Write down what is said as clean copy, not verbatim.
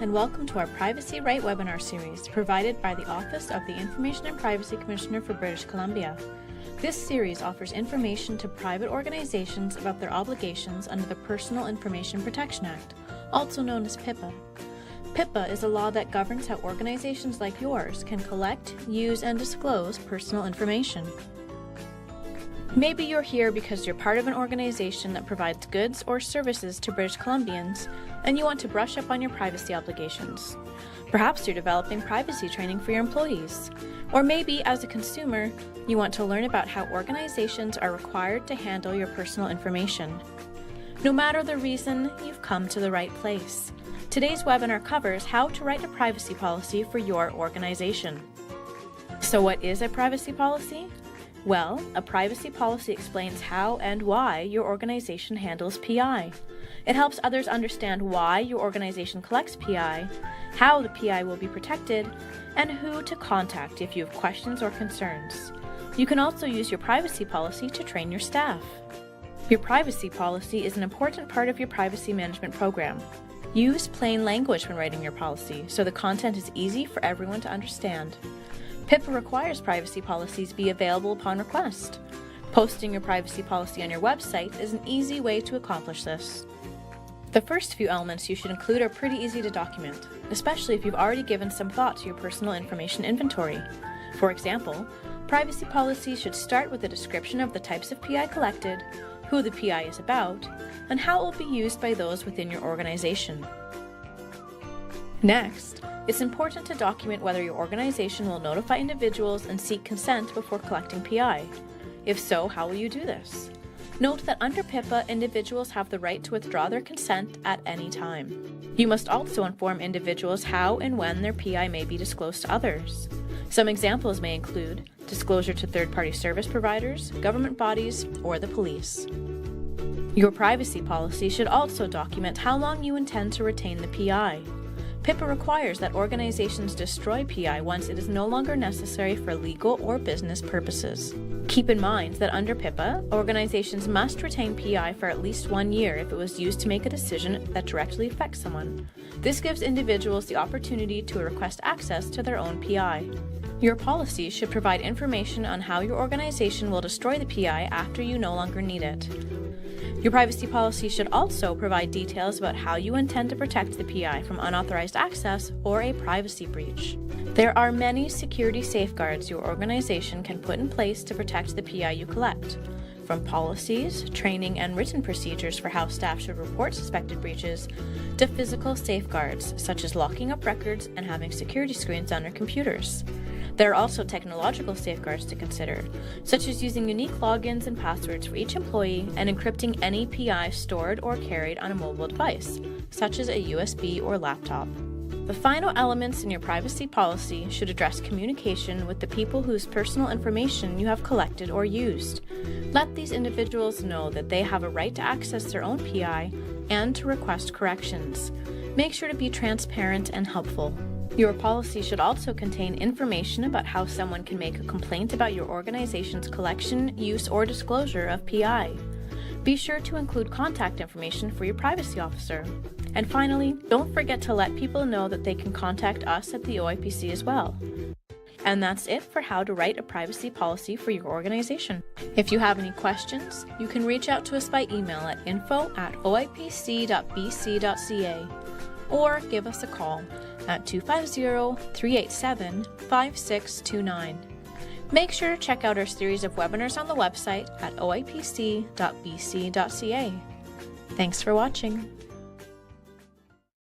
and welcome to our PrivacyRight Webinar series provided by the Office of the Information and Privacy Commissioner for British Columbia. This series offers information to private organizations about their obligations under the Personal Information Protection Act, also known as PIPA. PIPA is a law that governs how organizations like yours can collect, use, and disclose personal information. Maybe you're here because you're part of an organization that provides goods or services to British Columbians, and you want to brush up on your privacy obligations. Perhaps you're developing privacy training for your employees. Or maybe, as a consumer, you want to learn about how organizations are required to handle your personal information. No matter the reason, you've come to the right place. Today's webinar covers how to write a privacy policy for your organization. So what is a privacy policy? Well, a privacy policy explains how and why your organization handles PI. It helps others understand why your organization collects PI, how the PI will be protected, and who to contact if you have questions or concerns. You can also use your privacy policy to train your staff. Your privacy policy is an important part of your privacy management program. Use plain language when writing your policy so the content is easy for everyone to understand. PIPA requires privacy policies be available upon request. Posting your privacy policy on your website is an easy way to accomplish this. The first few elements you should include are pretty easy to document, especially if you've already given some thought to your personal information inventory. For example, privacy policies should start with a description of the types of PI collected, who the PI is about, and how it will be used by those within your organization. Next, it's important to document whether your organization will notify individuals and seek consent before collecting PI. If so, how will you do this? Note that under PIPA, individuals have the right to withdraw their consent at any time. You must also inform individuals how and when their PI may be disclosed to others. Some examples may include disclosure to third-party service providers, government bodies, or the police. Your privacy policy should also document how long you intend to retain the PI. PIPA requires that organizations destroy PI once it is no longer necessary for legal or business purposes. Keep in mind that under PIPA, organizations must retain PI for at least 1 year if it was used to make a decision that directly affects someone. This gives individuals the opportunity to request access to their own PI. Your policy should provide information on how your organization will destroy the PI after you no longer need it. Your privacy policy should also provide details about how you intend to protect the PI from unauthorized access or a privacy breach. There are many security safeguards your organization can put in place to protect the PI you collect, from policies, training, and written procedures for how staff should report suspected breaches, to physical safeguards such as locking up records and having security screens on your computers. There are also technological safeguards to consider, such as using unique logins and passwords for each employee and encrypting any PI stored or carried on a mobile device, such as a USB or laptop. The final elements in your privacy policy should address communication with the people whose personal information you have collected or used. Let these individuals know that they have a right to access their own PI and to request corrections. Make sure to be transparent and helpful. Your policy should also contain information about how someone can make a complaint about your organization's collection, use, or disclosure of PI. Be sure to include contact information for your privacy officer. And finally, don't forget to let people know that they can contact us at the OIPC as well. And that's it for how to write a privacy policy for your organization. If you have any questions, you can reach out to us by email at info@oipc.bc.ca or give us a call at 250-387-5629. Make sure to check out our series of webinars on the website at oipc.bc.ca. Thanks for watching.